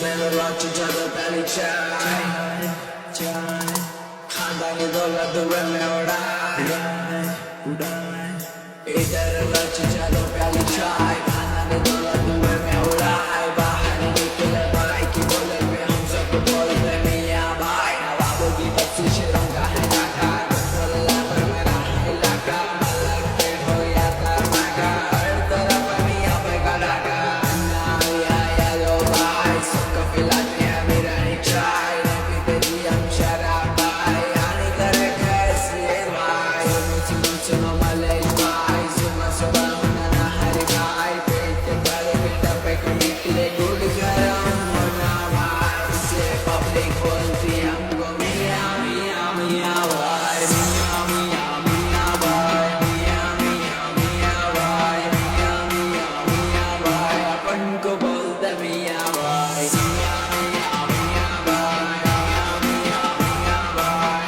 Better watch each other belly chai खानदानी दौलत दुए में उड़ाए इधर लच चलो प्याली चाय खानदानी दौलत दुए में उड़ाए बाहर निकले भाई की बोले पे हम सबको बोलते मियाँ भाई नवाबों की बच्ची शेरों का है काका बोला पर मेरा है इलाका अलग पेड़ हो या तरमाका हर तरफ मियाँ पे कड़ाका ना या लो भाई सबको पिलाते हैं मेरा ही चाय नहीं पीते जी हम शराब भाई हानि करे कैसे भाई सुनो सुनो मले भाई सुनो सुनो मना हरी भाई पेट के गले में टपे को निकले गुड़ गरम होना भाई से पब्लिक बोलती हमको मियाँ मियाँ मियाँ भाई मियाँ मियाँ मियाँ भाई मियाँ मियाँ मियाँ भाई मियाँ मियाँ मियाँ भाई अपन को बोलते मियाँ भाई मियाँ मियाँ मियाँ भाई मियाँ मियाँ मियाँ भाई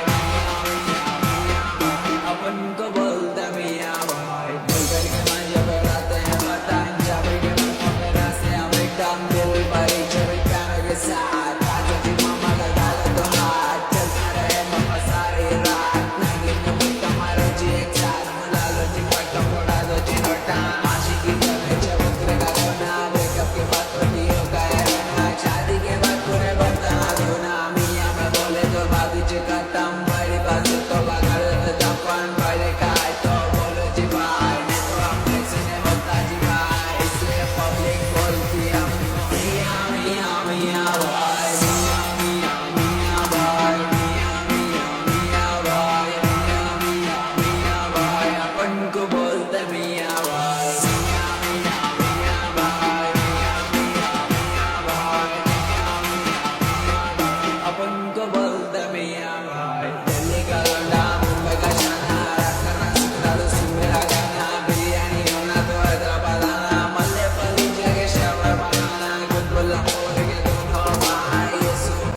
अपन को बोलते मियाँ भाई बोलकर के मजे बनाते हैं बताएं चाबी के मुंह में रास्ते हम एकदम दिल भरी चोरी प्यार के साथ आज जी मामा का डाले तो हाथ चलता रहे मामा सारी रात नहीं न मुझका मारो जी एक साथ मुला लो जी पट्टा फोड़ा दो जी नोटा आशी की तरह चबूतरे का कोना ब्रेकअप के बाद तो नहीं होगा रहना शादी के बाद पूरे बता दो ना मियाँ में बोले तो भाभी जी खत्म बड़ी बात तो बगल में दफन बड़े का है तो बोलो जी भाई नहीं तो हम कैसे ने बता जी भाई इसलिए पब्लिक बोलती हम मियाँ मियाँ मियाँ भाई मियाँ मियाँ मियाँ भाई मियाँ मियाँ मियाँ भाई मियाँ मियाँ मियाँ भाई अपन को बोलते मियाँ भाई मियाँ मियाँ मियाँ भाई मियाँ मियाँ मियाँ भाई मियाँ मियाँ मियाँ भाई अपन को बोलते मियाँ भाई